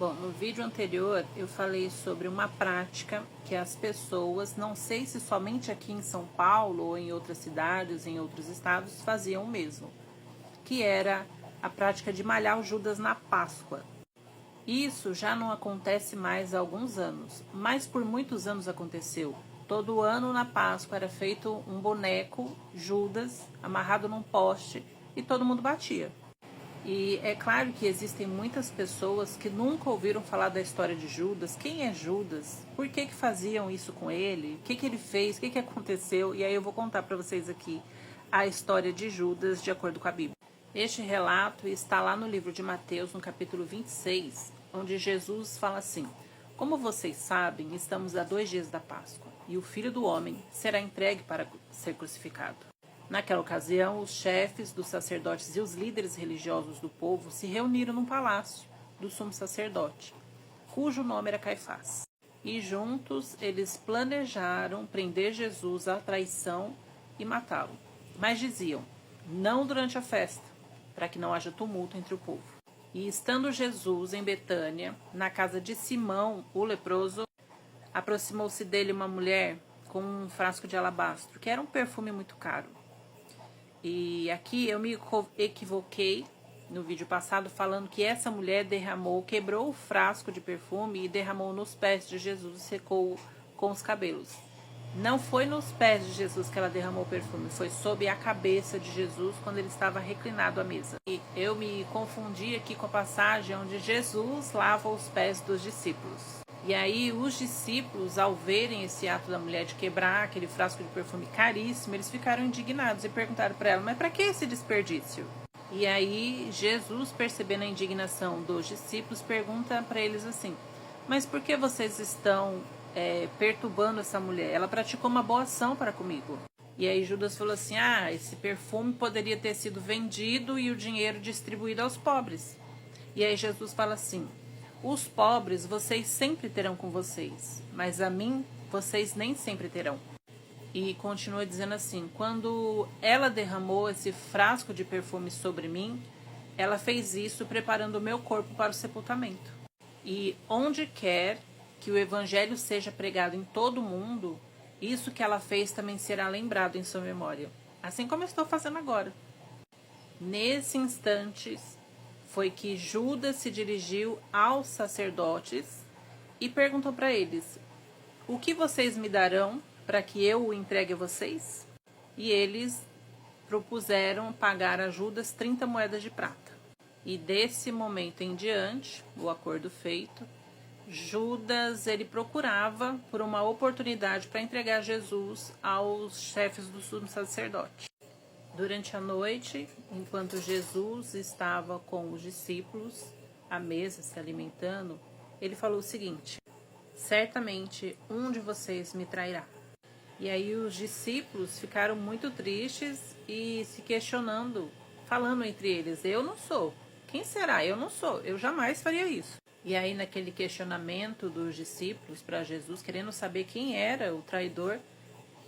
Bom, no vídeo anterior eu falei sobre uma prática que as pessoas, não sei se somente aqui em São Paulo ou em outras cidades, em outros estados, faziam o mesmo, que era a prática de malhar o Judas na Páscoa. Isso já não acontece mais há alguns anos, mas por muitos anos aconteceu. Todo ano na Páscoa era feito um boneco, Judas, amarrado num poste e todo mundo batia. E é claro que existem muitas pessoas que nunca ouviram falar da história de Judas. Quem é Judas? Por que faziam isso com ele? O que ele fez? O que aconteceu? E aí eu vou contar para vocês aqui a história de Judas de acordo com a Bíblia. Este relato está lá no livro de Mateus, no capítulo 26, onde Jesus fala assim: como vocês sabem, estamos a 2 dias da Páscoa, e o Filho do Homem será entregue para ser crucificado. Naquela ocasião, os chefes dos sacerdotes e os líderes religiosos do povo se reuniram num palácio do sumo sacerdote, cujo nome era Caifás. E juntos eles planejaram prender Jesus à traição e matá-lo. Mas diziam: não durante a festa, para que não haja tumulto entre o povo. E estando Jesus em Betânia, na casa de Simão, o leproso, aproximou-se dele uma mulher com um frasco de alabastro, que era um perfume muito caro. E aqui eu me equivoquei no vídeo passado falando que essa mulher quebrou o frasco de perfume e derramou nos pés de Jesus e secou com os cabelos. Não foi nos pés de Jesus que ela derramou o perfume, foi sob a cabeça de Jesus quando ele estava reclinado à mesa. E eu me confundi aqui com a passagem onde Jesus lava os pés dos discípulos. E aí os discípulos, ao verem esse ato da mulher de quebrar aquele frasco de perfume caríssimo, eles ficaram indignados e perguntaram para ela: mas para que esse desperdício? E aí Jesus, percebendo a indignação dos discípulos, pergunta para eles assim: mas por que vocês estão perturbando essa mulher? Ela praticou uma boa ação para comigo. E aí Judas falou assim: esse perfume poderia ter sido vendido e o dinheiro distribuído aos pobres. E aí Jesus fala assim: os pobres vocês sempre terão com vocês, mas a mim vocês nem sempre terão. E continua dizendo assim: quando ela derramou esse frasco de perfume sobre mim, ela fez isso preparando o meu corpo para o sepultamento. E onde quer que o evangelho seja pregado em todo o mundo, isso que ela fez também será lembrado em sua memória. Assim como eu estou fazendo agora. Nesse instante foi que Judas se dirigiu aos sacerdotes e perguntou para eles: o que vocês me darão para que eu o entregue a vocês? E eles propuseram pagar a Judas 30 moedas de prata. E desse momento em diante, o acordo feito, Judas ele procurava por uma oportunidade para entregar Jesus aos chefes do sumo sacerdote. Durante a noite, enquanto Jesus estava com os discípulos à mesa se alimentando, ele falou o seguinte: certamente um de vocês me trairá. E aí os discípulos ficaram muito tristes e se questionando, falando entre eles: eu não sou. Quem será? Eu não sou. Eu jamais faria isso. E aí naquele questionamento dos discípulos para Jesus, querendo saber quem era o traidor,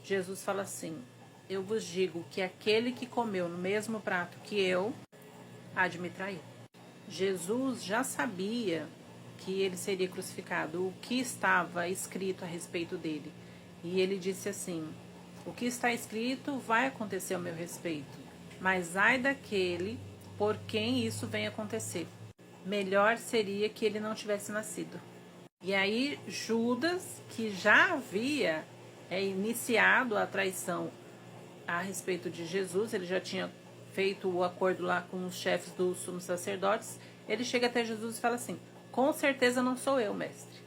Jesus fala assim: eu vos digo que aquele que comeu no mesmo prato que eu, há de me trair. Jesus já sabia que ele seria crucificado, o que estava escrito a respeito dele. E ele disse assim: o que está escrito vai acontecer ao meu respeito, mas ai daquele por quem isso vem acontecer. Melhor seria que ele não tivesse nascido. E aí Judas, que já havia iniciado a traição a respeito de Jesus, ele já tinha feito o acordo lá com os chefes dos sumos sacerdotes, ele chega até Jesus e fala assim: com certeza não sou eu, mestre.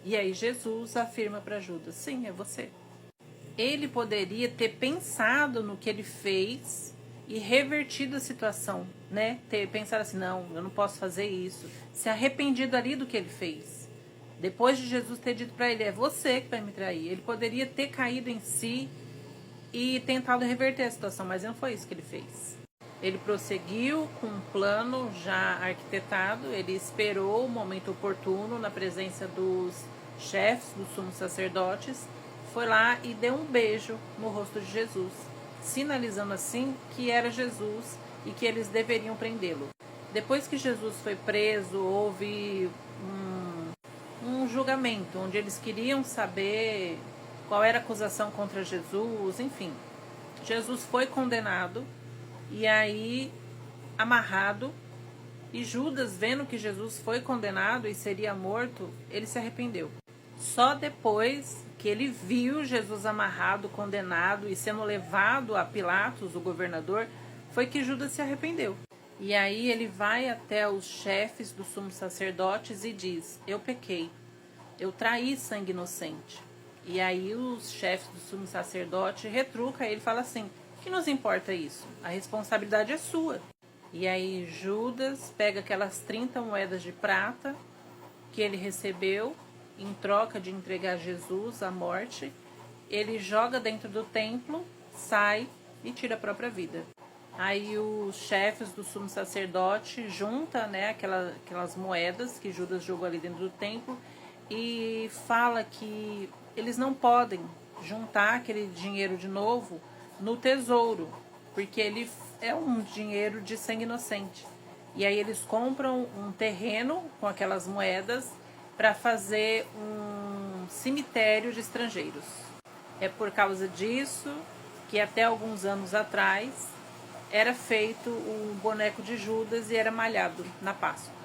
E aí Jesus afirma para Judas: sim, é você. Ele poderia ter pensado no que ele fez e revertido a situação, né? Ter pensado assim: não, eu não posso fazer isso. Se arrependido ali do que ele fez. Depois de Jesus ter dito para ele: é você que vai me trair. Ele poderia ter caído em si e tentado reverter a situação, mas não foi isso que ele fez. Ele prosseguiu com um plano já arquitetado, ele esperou o momento oportuno na presença dos chefes, dos sumos sacerdotes, foi lá e deu um beijo no rosto de Jesus, sinalizando assim que era Jesus e que eles deveriam prendê-lo. Depois que Jesus foi preso, houve julgamento, onde eles queriam saber qual era a acusação contra Jesus, enfim. Jesus foi condenado e aí amarrado, e Judas, vendo que Jesus foi condenado e seria morto, ele se arrependeu. Só depois que ele viu Jesus amarrado, condenado e sendo levado a Pilatos, o governador, foi que Judas se arrependeu. E aí ele vai até os chefes dos sumos sacerdotes e diz: eu pequei, eu traí sangue inocente. E aí os chefes do sumo sacerdote retrucam, ele fala assim: que nos importa isso? A responsabilidade é sua. E aí Judas pega aquelas 30 moedas de prata que ele recebeu em troca de entregar Jesus à morte, ele joga dentro do templo, sai e tira a própria vida. Aí os chefes do sumo sacerdote juntam, né, aquelas moedas que Judas jogou ali dentro do templo e fala que eles não podem juntar aquele dinheiro de novo no tesouro, porque ele é um dinheiro de sangue inocente. E aí eles compram um terreno com aquelas moedas para fazer um cemitério de estrangeiros. É por causa disso que até alguns anos atrás era feito o boneco de Judas e era malhado na Páscoa.